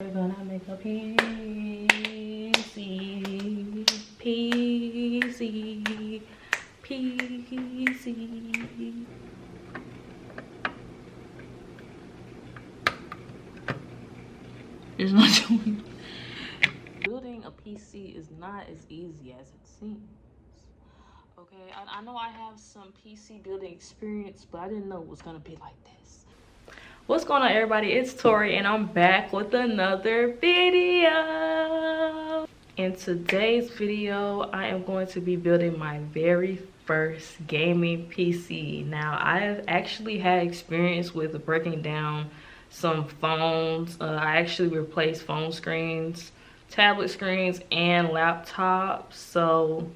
We're gonna make a PC, PC, PC. It's not doing. Building a PC is not as easy as it seems. Okay, I know I have some PC building experience, but I didn't know it was gonna be like this. What's going on, everybody? It's Tori, and I'm back with another video. In today's video, I am going to be building my very first gaming PC. Now, I've actually had experience with breaking down some phones. I actually replaced phone screens, tablet screens, and laptops. So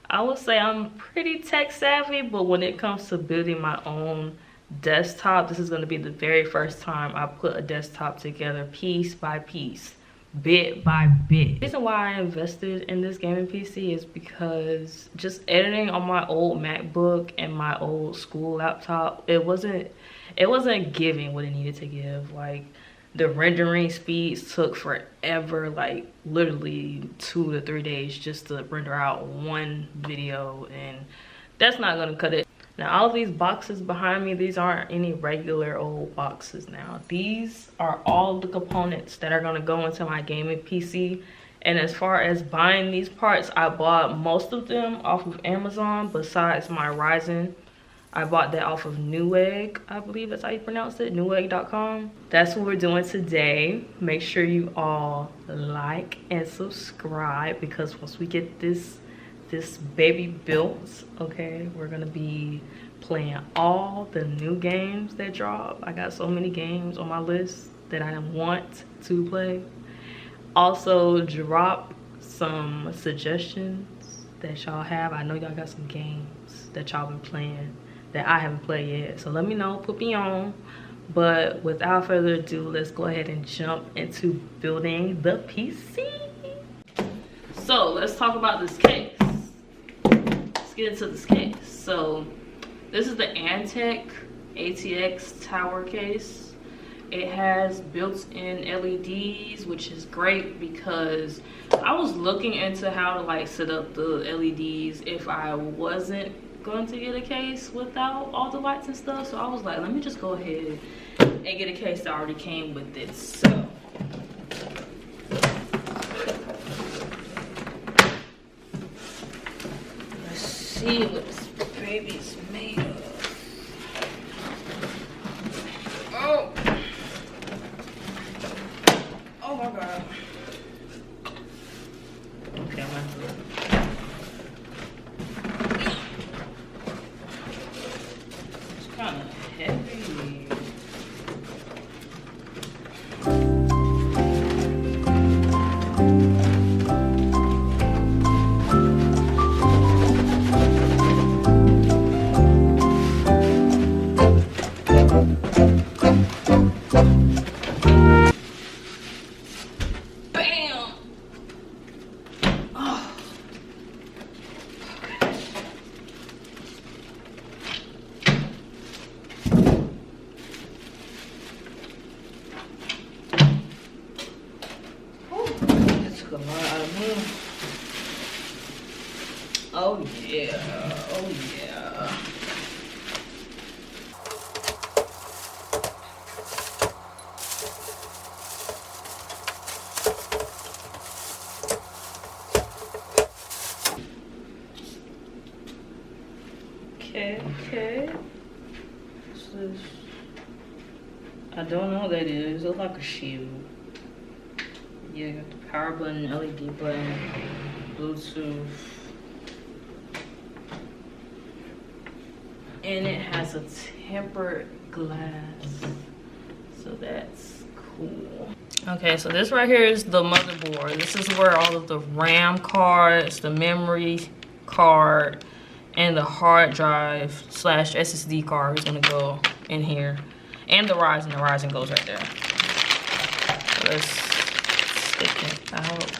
I would say I'm pretty tech savvy, but when it comes to building my own desktop, this is going to be the very first time I put a desktop together piece by piece, bit by bit. The reason why I invested in this gaming PC is because just editing on my old MacBook and my old school laptop, it wasn't giving what it needed to give. Like, the rendering speeds took forever, like literally 2 to 3 days just to render out one video, and that's not gonna cut it. Now, all of these boxes behind me, these aren't any regular old boxes now. These are all the components that are gonna go into my gaming PC. And as far as buying these parts, I bought most of them off of Amazon besides my Ryzen. I bought that off of Newegg, I believe that's how you pronounce it, newegg.com. That's what we're doing today. Make sure you all like and subscribe, because once we get this baby built, okay, we're gonna be playing all the new games that drop. I got so many games on my list that I want to play. Also, drop some suggestions that y'all have. I know y'all got some games that y'all been playing that I haven't played yet, so let me know, put me on. But without further ado, let's go ahead and jump into building the PC. So let's talk about this case. Let's get into this case. So this is the Antec ATX tower case. It has built-in LEDs, which is great because I was looking into how to like set up the LEDs if I wasn't going to get a case without all the lights and stuff. So I was like, let me just go ahead and get a case that already came with it. So let's see what this baby's made of. Oh my god. Okay, I'm gonna do it. Kind of heavy. Bam! Oh. A lot out of me. Oh yeah, oh yeah. Okay. What's this? I don't know what that is. It looks like a shield. Yeah, got the power button, LED button, Bluetooth. And it has a tempered glass. So that's cool. Okay, so this right here is the motherboard. This is where all of the RAM cards, the memory card, and the hard drive / SSD card is gonna go in here. And the Ryzen goes right there. So let's stick it out.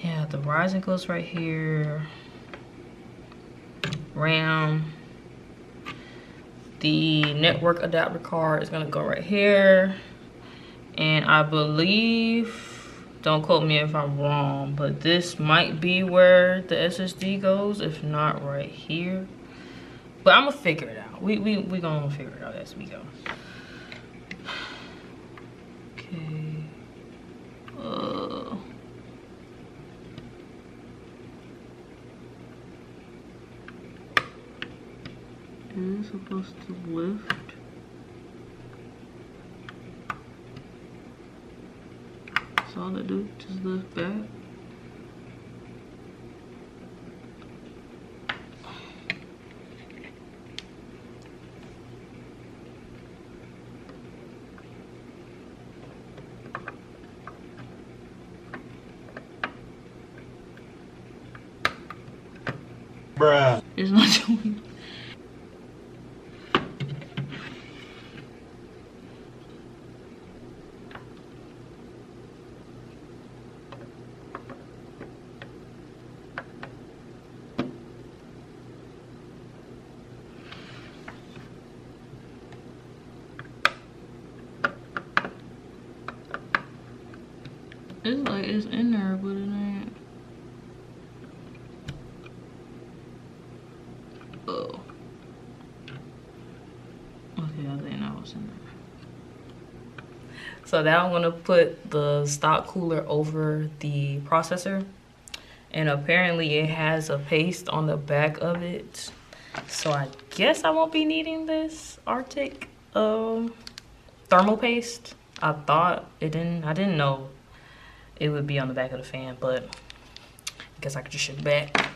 Yeah, the Ryzen goes right here. RAM. The network adapter card is gonna go right here. And I believe, don't quote me if I'm wrong, but this might be where the SSD goes, if not right here. But I'm gonna figure it out. We gonna figure it out as we go. Okay. Is it supposed to lift? That's all it do, just lift back. Bruh. It's not doing. It's like it's in there, but it ain't. Oh. Okay, I think that was in there. So now I'm gonna put the stock cooler over the processor. And apparently it has a paste on the back of it. So I guess I won't be needing this Arctic thermal paste. I thought it didn't, I didn't know it would be on the back of the fan, but I guess I could just ship it back.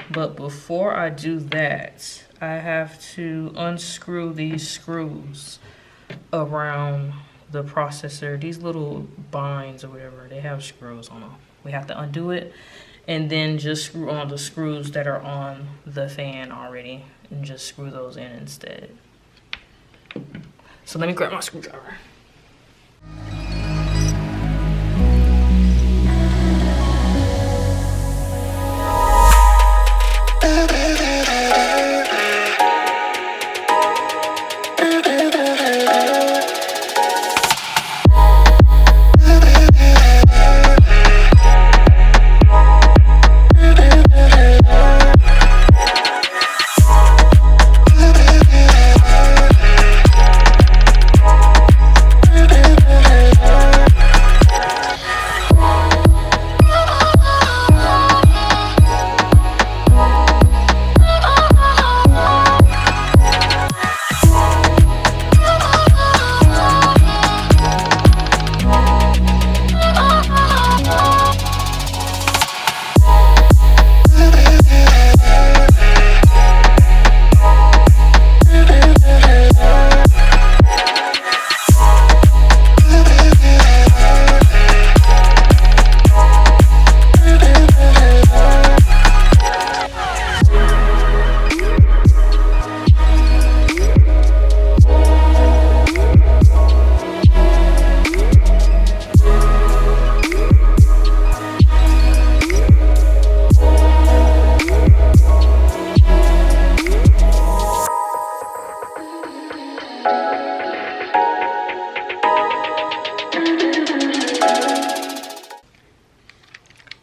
But before I do that, I have to unscrew these screws around the processor. These little binds or whatever, they have screws on them. We have to undo it and then just screw on the screws that are on the fan already and just screw those in instead. So let me grab my screwdriver.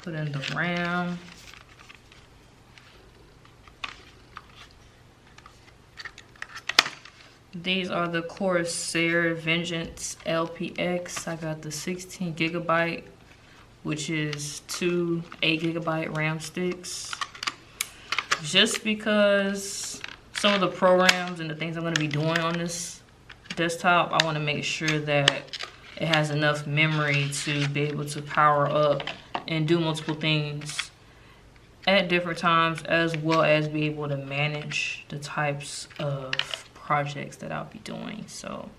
Put in the RAM. These are the Corsair Vengeance LPX. I got the 16 gigabyte, which is 2 8GB RAM sticks. Just because some of the programs and the things I'm going to be doing on this desktop, I want to make sure that it has enough memory to be able to power up and do multiple things at different times, as well as be able to manage the types of projects that I'll be doing. So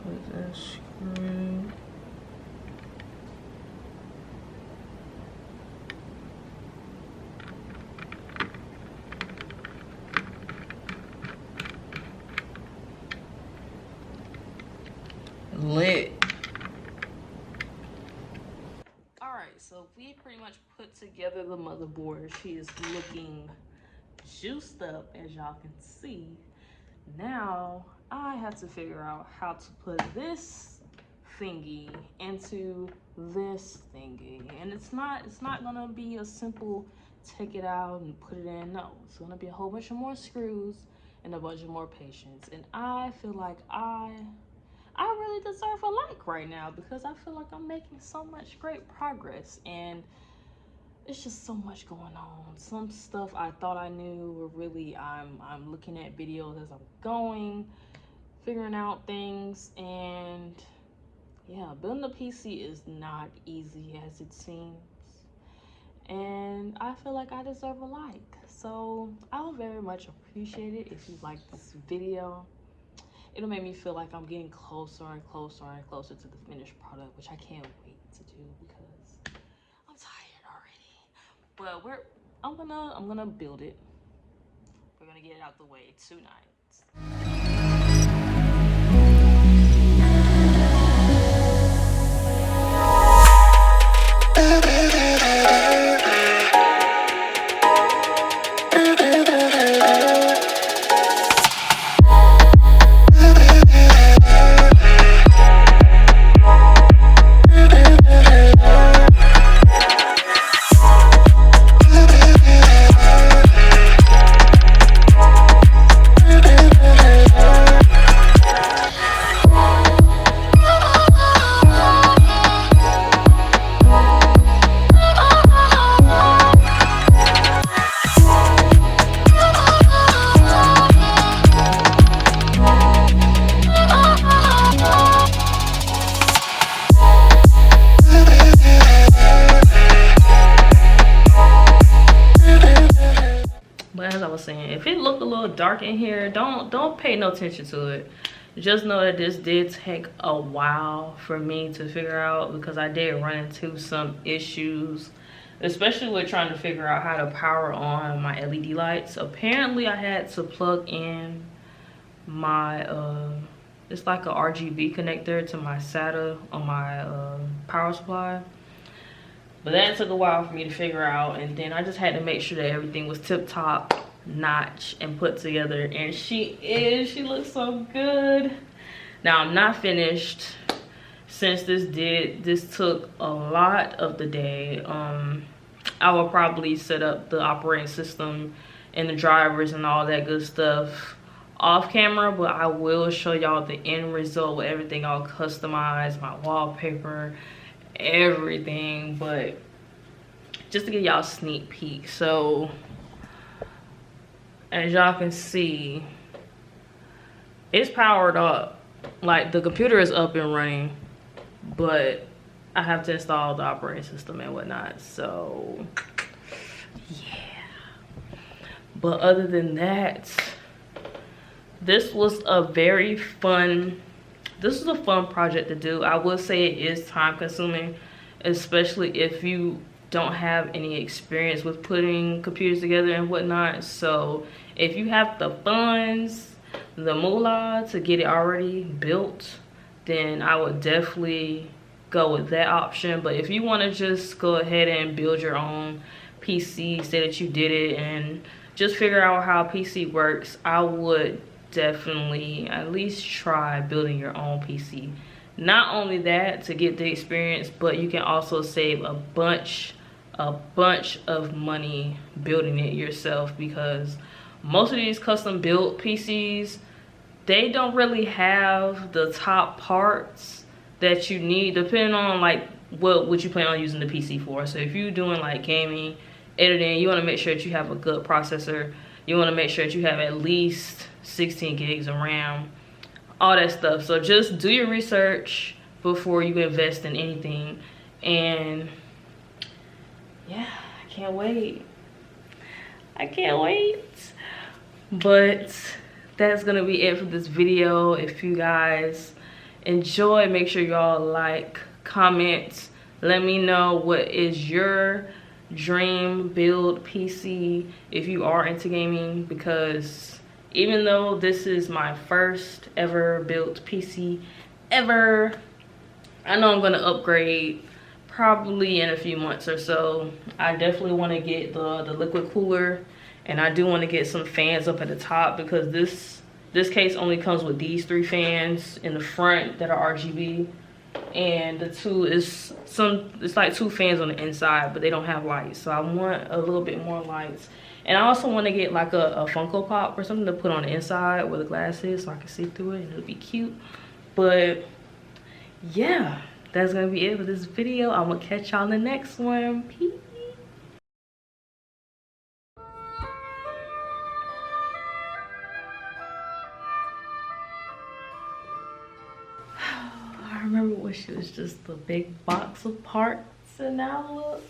Put that screw. Lit. Alright, so we pretty much put together the motherboard. She is looking juiced up, as y'all can see. Now I have to figure out how to put this thingy into this thingy, and it's not gonna be a simple take it out and put it in. No, it's gonna be a whole bunch of more screws and a bunch of more patience. And I feel like I really deserve a like right now, because I feel like I'm making so much great progress, and it's just so much going on. Some stuff I thought I knew, or really I'm looking at videos as I'm going, figuring out things. And yeah, building a PC is not easy as it seems, and I feel like I deserve a like. So I would very much appreciate it if you like this video. It'll make me feel like I'm getting closer and closer and closer to the finished product, which I can't wait to do because I'm tired already. But I'm gonna build it. We're gonna get it out the way tonight. But as I was saying, if it looked a little dark in here, don't pay no attention to it. Just know that this did take a while for me to figure out, because I did run into some issues, especially with trying to figure out how to power on my LED lights. Apparently I had to plug in my it's like a RGB connector to my SATA on my power supply. But that took a while for me to figure out, and then I just had to make sure that everything was tip-top notch and put together, and she looks so good. Now I'm not finished, since this took a lot of the day. I will probably set up the operating system and the drivers and all that good stuff off camera, but I will show y'all the end result with everything all customized, my wallpaper, everything. But just to give y'all a sneak peek, so as y'all can see, it's powered up. Like, the computer is up and running, but I have to install the operating system and whatnot. So yeah, but other than that, this was a fun project to do. I will say it is time consuming, especially if you don't have any experience with putting computers together and whatnot. So if you have the funds, the moolah to get it already built, then I would definitely go with that option. But if you want to just go ahead and build your own PC, say that you did it and just figure out how PC works, I would definitely at least try building your own PC. Not only that, to get the experience, but you can also save a bunch of money building it yourself, because most of these custom built PCs, they don't really have the top parts that you need, depending on like what you plan on using the PC for. So if you're doing like gaming, editing, you want to make sure that you have a good processor. You want to make sure that you have at least 16 gigs of RAM, all that stuff. So just do your research before you invest in anything. And yeah, I can't wait. But that's gonna be it for this video. If you guys enjoy. Make sure y'all like, comment, let me know what is your dream build PC if you are into gaming, because even though this is my first ever built PC ever, I know I'm gonna upgrade probably in a few months or so. I definitely want to get the liquid cooler, and I do want to get some fans up at the top, because this case only comes with these 3 fans in the front that are RGB, and the 2 is it's like 2 fans on the inside, but they don't have lights, so I want a little bit more lights. And I also want to get like a Funko Pop or something to put on the inside where the glass is, so I can see through it and it'll be cute. But yeah, that's gonna be it for this video. I'm gonna catch y'all in the next one. Peace. I remember when she was just a big box of parts, and now look.